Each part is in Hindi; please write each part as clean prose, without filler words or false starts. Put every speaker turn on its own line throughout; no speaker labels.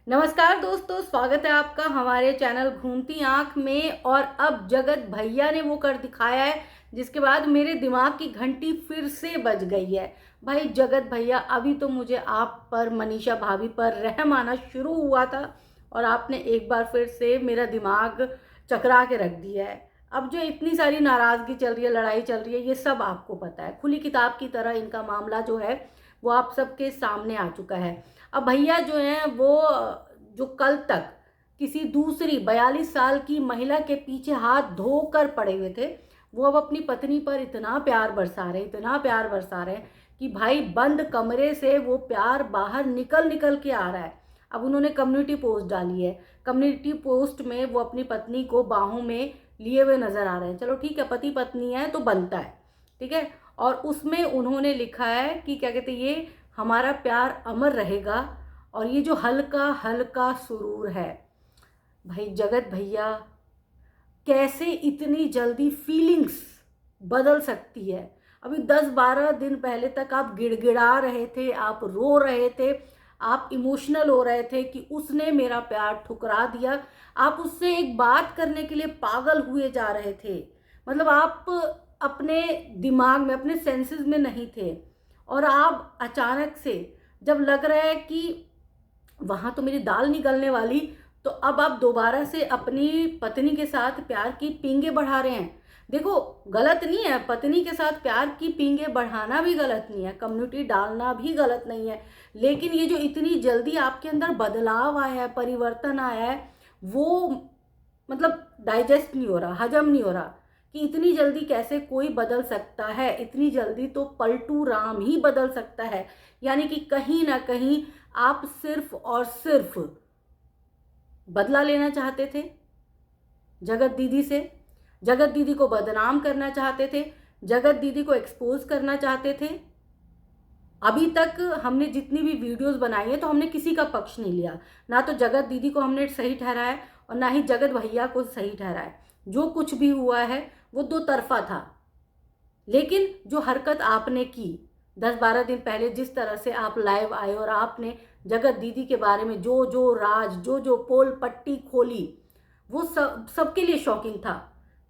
नमस्कार दोस्तों, स्वागत है आपका हमारे चैनल घूमती आंख में। और अब जगत भैया ने वो कर दिखाया है जिसके बाद मेरे दिमाग की घंटी फिर से बज गई है। भाई जगत भैया, अभी तो मुझे आप पर, मनीषा भाभी पर रहम आना शुरू हुआ था और आपने एक बार फिर से मेरा दिमाग चकरा के रख दिया है। अब जो इतनी सारी नाराज़गी चल रही है, लड़ाई चल रही है, ये सब आपको पता है। खुली किताब की तरह इनका मामला जो है वो आप सबके सामने आ चुका है। अब भैया जो हैं वो, जो कल तक किसी दूसरी 42 साल की महिला के पीछे हाथ धोकर पड़े हुए थे, वो अब अपनी पत्नी पर इतना प्यार बरसा रहे, इतना प्यार बरसा रहे कि भाई बंद कमरे से वो प्यार बाहर निकल निकल के आ रहा है। अब उन्होंने कम्युनिटी पोस्ट डाली है। कम्युनिटी पोस्ट में वो अपनी पत्नी को बाहों में लिए हुए नजर आ रहे हैं। चलो ठीक है, पति पत्नी है तो बनता है, ठीक है। और उसमें उन्होंने लिखा है कि क्या कहते हैं, ये हमारा प्यार अमर रहेगा और ये जो हल्का हल्का सुरूर है। भाई जगत भैया, कैसे इतनी जल्दी फीलिंग्स बदल सकती है? अभी 10-12 दिन पहले तक आप गिड़गिड़ा रहे थे, आप रो रहे थे, आप इमोशनल हो रहे थे कि उसने मेरा प्यार ठुकरा दिया। आप उससे एक बात करने के लिए पागल हुए जा रहे थे। मतलब आप अपने दिमाग में, अपने सेंसेस में नहीं थे। और आप अचानक से जब लग रहा है कि वहां तो मेरी दाल नहीं गलने वाली, तो अब आप दोबारा से अपनी पत्नी के साथ प्यार की पींगे बढ़ा रहे हैं। देखो, गलत नहीं है, पत्नी के साथ प्यार की पींगे बढ़ाना भी गलत नहीं है, कम्युनिटी डालना भी गलत नहीं है। लेकिन ये जो इतनी जल्दी आपके अंदर बदलाव आया है, परिवर्तन आया है, वो मतलब डाइजेस्ट नहीं हो रहा, हजम नहीं हो रहा कि इतनी जल्दी कैसे कोई बदल सकता है। इतनी जल्दी तो पलटू राम ही बदल सकता है। यानी कि कहीं ना कहीं आप सिर्फ और सिर्फ बदला लेना चाहते थे जगत दीदी से, जगत दीदी को बदनाम करना चाहते थे, जगत दीदी को एक्सपोज करना चाहते थे। अभी तक हमने जितनी भी वीडियोस बनाई है तो हमने किसी का पक्ष नहीं लिया, ना तो जगत दीदी को हमने सही ठहराया और ना ही जगत भैया को सही ठहराया। जो कुछ भी हुआ है वो दो तरफा था। लेकिन जो हरकत आपने की 10-12 दिन पहले, जिस तरह से आप लाइव आए और आपने जगत दीदी के बारे में जो जो राज, जो जो पोल पट्टी खोली, वो सबके लिए शॉकिंग था।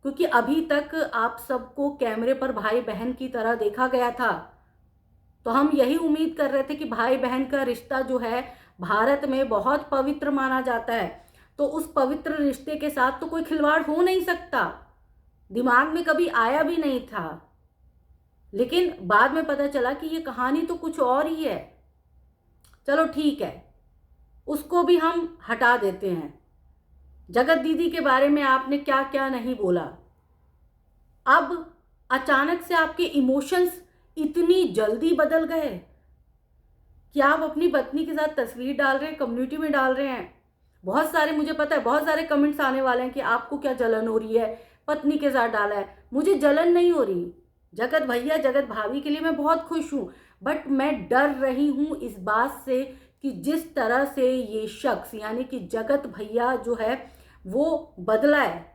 क्योंकि अभी तक आप सबको कैमरे पर भाई बहन की तरह देखा गया था। तो हम यही उम्मीद कर रहे थे कि भाई बहन का रिश्ता जो है भारत में बहुत पवित्र माना जाता है, तो उस पवित्र रिश्ते के साथ तो कोई खिलवाड़ हो नहीं सकता। दिमाग में कभी आया भी नहीं था। लेकिन बाद में पता चला कि ये कहानी तो कुछ और ही है। चलो ठीक है, उसको भी हम हटा देते हैं। जगत दीदी के बारे में आपने क्या क्या नहीं बोला। अब अचानक से आपके इमोशंस इतनी जल्दी बदल गए कि आप अपनी पत्नी के साथ तस्वीर डाल रहे हैं, कम्युनिटी में डाल रहे हैं। बहुत सारे, मुझे पता है बहुत सारे कमेंट्स आने वाले हैं कि आपको क्या जलन हो रही है, पत्नी के साथ डाला है। मुझे जलन नहीं हो रही जगत भैया, जगत भाभी के लिए मैं बहुत खुश हूं। बट मैं डर रही हूं इस बात से कि जिस तरह से ये शख्स, यानी कि जगत भैया जो है वो बदला है,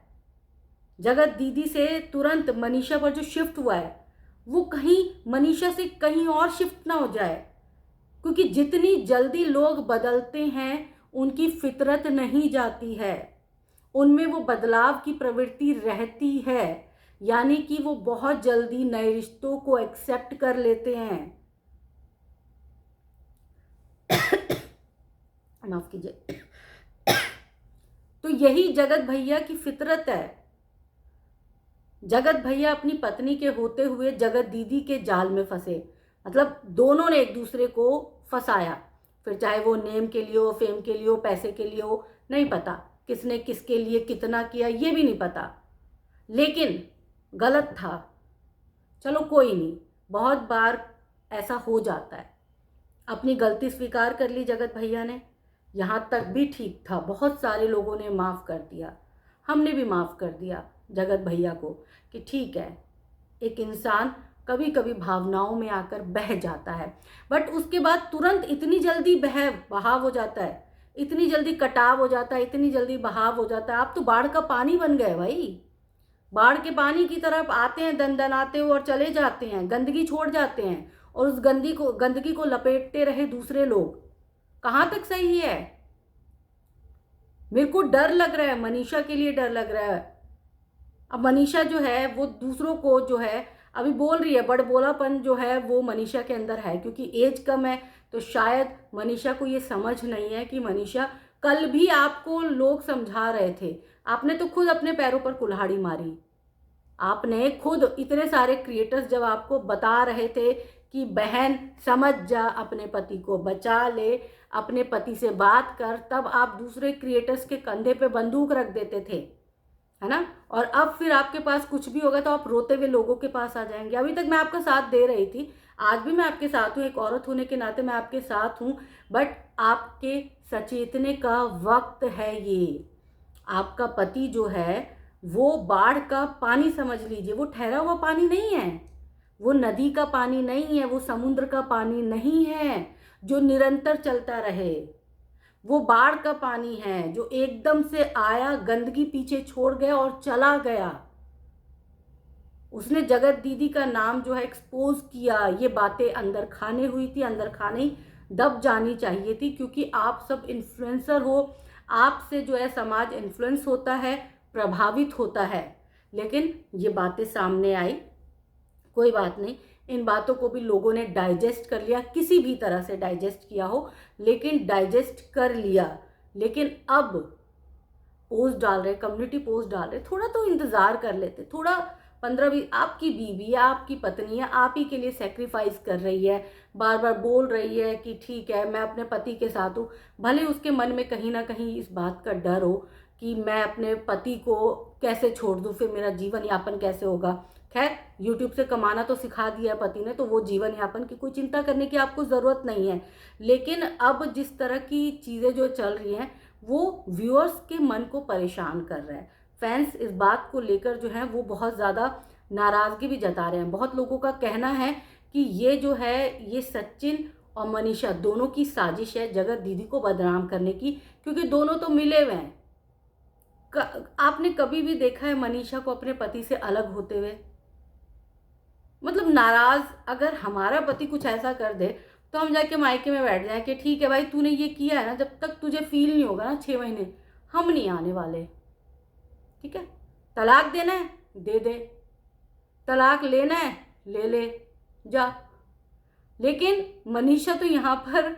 जगत दीदी से तुरंत मनीषा पर जो शिफ्ट हुआ है, वो कहीं मनीषा से कहीं और शिफ्ट ना हो जाए। क्योंकि जितनी जल्दी लोग बदलते हैं उनकी फितरत नहीं जाती है, उनमें वो बदलाव की प्रवृत्ति रहती है। यानी कि वो बहुत जल्दी नए रिश्तों को एक्सेप्ट कर लेते हैं। माफ कीजिए। तो यही जगत भैया की फितरत है। जगत भैया अपनी पत्नी के होते हुए जगत दीदी के जाल में फंसे। मतलब दोनों ने एक दूसरे को फंसाया, फिर चाहे वो नेम के लिए हो, फेम के लिए हो, पैसे के लिए हो, नहीं पता किसने किसके लिए कितना किया, ये भी नहीं पता। लेकिन गलत था। चलो कोई नहीं, बहुत बार ऐसा हो जाता है। अपनी गलती स्वीकार कर ली जगत भैया ने, यहाँ तक भी ठीक था। बहुत सारे लोगों ने माफ़ कर दिया, हमने भी माफ़ कर दिया जगत भैया को कि ठीक है, एक इंसान कभी कभी भावनाओं में आकर बह जाता है। बट उसके बाद तुरंत इतनी जल्दी बहाव हो जाता है, इतनी जल्दी कटाव हो जाता है, इतनी जल्दी बहाव हो जाता है। आप तो बाढ़ का पानी बन गए भाई। बाढ़ के पानी की तरफ आते हैं दनदनाते हो और चले जाते हैं, गंदगी छोड़ जाते हैं और उस गंदगी को लपेटते रहे दूसरे लोग। कहाँ तक सही है? मेरे को डर लग रहा है, मनीषा के लिए डर लग रहा है। अब मनीषा जो है वो दूसरों को जो है अभी बोल रही है, बड़बोलापन जो है वो मनीषा के अंदर है, क्योंकि एज कम है, तो शायद मनीषा को ये समझ नहीं है कि मनीषा, कल भी आपको लोग समझा रहे थे, आपने तो खुद अपने पैरों पर कुल्हाड़ी मारी। आपने खुद, इतने सारे क्रिएटर्स जब आपको बता रहे थे कि बहन समझ जा, अपने पति को बचा ले, अपने पति से बात कर, तब आप दूसरे क्रिएटर्स के कंधे पे बंदूक रख देते थे, है ना। और अब फिर आपके पास कुछ भी होगा तो आप रोते हुए लोगों के पास आ जाएंगे। अभी तक मैं आपका साथ दे रही थी, आज भी मैं आपके साथ हूँ, एक औरत होने के नाते मैं आपके साथ हूँ, बट आपके सचेतने का वक्त है ये। आपका पति जो है वो बाढ़ का पानी समझ लीजिए, वो ठहरा हुआ पानी नहीं है, वो नदी का पानी नहीं है, वो समुद्र का पानी नहीं है जो निरंतर चलता रहे। वो बाढ़ का पानी है जो एकदम से आया, गंदगी पीछे छोड़ गया और चला गया। उसने जगत दीदी का नाम जो है एक्सपोज किया। ये बातें अंदर खाने हुई थी, अंदर खाने दब जानी चाहिए थी, क्योंकि आप सब इन्फ्लुएंसर हो, आपसे जो है समाज इन्फ्लुएंस होता है, प्रभावित होता है। लेकिन ये बातें सामने आई, कोई बात नहीं, इन बातों को भी लोगों ने डाइजेस्ट कर लिया, किसी भी तरह से डाइजेस्ट किया हो, लेकिन डाइजेस्ट कर लिया। लेकिन अब पोस्ट डाल रहे, कम्युनिटी पोस्ट डाल रहे, थोड़ा तो इंतज़ार कर लेते, थोड़ा 15-20, आपकी बीवी है, आपकी पत्नी है, आप ही के लिए सेक्रीफाइस कर रही है, बार बार बोल रही है कि ठीक है मैं अपने पति के साथ हूँ, भले उसके मन में कहीं ना कहीं इस बात का डर हो कि मैं अपने पति को कैसे छोड़ दूँ, फिर मेरा जीवन यापन कैसे होगा। खैर, यूट्यूब से कमाना तो सिखा दिया है पति ने, तो वो जीवन यापन की कोई चिंता करने की आपको ज़रूरत नहीं है। लेकिन अब जिस तरह की चीज़ें जो चल रही हैं वो व्यूअर्स के मन को परेशान कर रहा है। फैंस इस बात को लेकर जो है वो बहुत ज़्यादा नाराज़गी भी जता रहे हैं। बहुत लोगों का कहना है कि ये जो है ये सचिन और मनीषा दोनों की साजिश है जगत दीदी को बदनाम करने की, क्योंकि दोनों तो मिले हुए हैं। आपने कभी भी देखा है मनीषा को अपने पति से अलग होते हुए? मतलब नाराज़, अगर हमारा पति कुछ ऐसा कर दे तो हम जाके मायके में बैठ जाएं कि ठीक है भाई तूने ये किया है ना, जब तक तुझे फील नहीं होगा ना 6 महीने, हम नहीं आने वाले, ठीक है। तलाक देना है दे दे, तलाक लेना है ले ले जा। लेकिन मनीषा तो यहाँ पर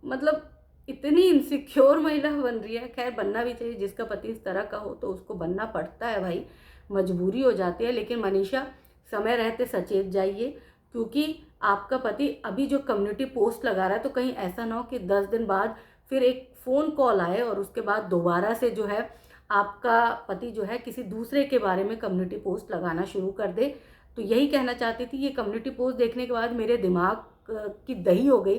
मतलब इतनी इनसिक्योर महिला बन रही है। खैर, बनना भी चाहिए, जिसका पति इस तरह का हो तो उसको बनना पड़ता है भाई, मजबूरी हो जाती है। लेकिन मनीषा, समय रहते सचेत जाइए, क्योंकि आपका पति अभी जो कम्युनिटी पोस्ट लगा रहा है, तो कहीं ऐसा ना हो कि 10 दिन बाद फिर एक फ़ोन कॉल आए और उसके बाद दोबारा से जो है आपका पति जो है किसी दूसरे के बारे में कम्युनिटी पोस्ट लगाना शुरू कर दे। तो यही कहना चाहती थी। ये कम्युनिटी पोस्ट देखने के बाद मेरे दिमाग की दही हो गई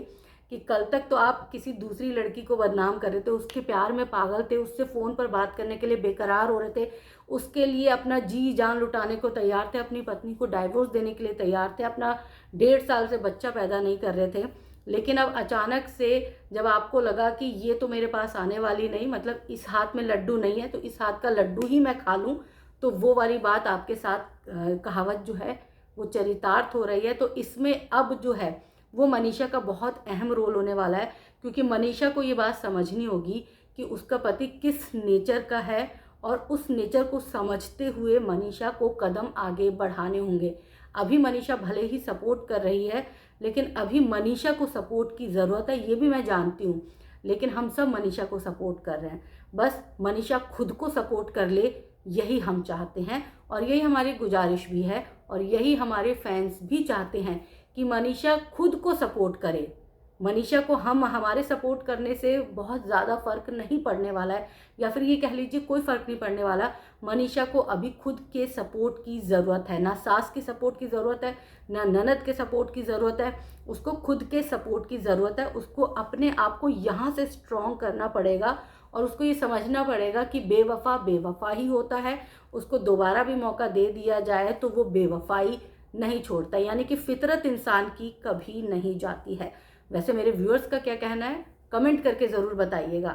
कि कल तक तो आप किसी दूसरी लड़की को बदनाम कर रहे थे, उसके प्यार में पागल थे, उससे फ़ोन पर बात करने के लिए बेकरार हो रहे थे, उसके लिए अपना जी जान लुटाने को तैयार थे, अपनी पत्नी को डाइवोर्स देने के लिए तैयार थे, अपना 1.5 साल से बच्चा पैदा नहीं कर रहे थे। लेकिन अब अचानक से जब आपको लगा कि ये तो मेरे पास आने वाली नहीं, मतलब इस हाथ में लड्डू नहीं है तो इस हाथ का लड्डू ही मैं खा लूँ, तो वो वाली बात आपके साथ कहावत जो है वो चरितार्थ हो रही है। तो इसमें अब जो है वो मनीषा का बहुत अहम रोल होने वाला है, क्योंकि मनीषा को ये बात समझनी होगी कि उसका पति किस नेचर का है, और उस नेचर को समझते हुए मनीषा को कदम आगे बढ़ाने होंगे। अभी मनीषा भले ही सपोर्ट कर रही है, लेकिन अभी मनीषा को सपोर्ट की ज़रूरत है, ये भी मैं जानती हूँ। लेकिन हम सब मनीषा को सपोर्ट कर रहे हैं, बस मनीषा खुद को सपोर्ट कर ले, यही हम चाहते हैं, और यही हमारी गुजारिश भी है, और यही हमारे फैंस भी चाहते हैं कि मनीषा खुद को सपोर्ट करे। मनीषा को हम हमारे सपोर्ट करने से बहुत ज़्यादा फ़र्क नहीं पड़ने वाला है, या फिर ये कह लीजिए कोई फ़र्क नहीं पड़ने वाला। मनीषा को अभी खुद के सपोर्ट की ज़रूरत है, ना सास की सपोर्ट की ज़रूरत है, ना ननद के सपोर्ट की ज़रूरत है, उसको खुद के सपोर्ट की ज़रूरत है। उसको अपने आप को यहाँ से स्ट्रॉन्ग करना पड़ेगा, और उसको ये समझना पड़ेगा कि बेवफ़ा बेवफ़ा ही होता है। उसको दोबारा भी मौका दे दिया जाए तो वो बेवफ़ाई नहीं छोड़ता, यानी कि फितरत इंसान की कभी नहीं जाती है। वैसे मेरे व्यूअर्स का क्या कहना है, कमेंट करके ज़रूर बताइएगा।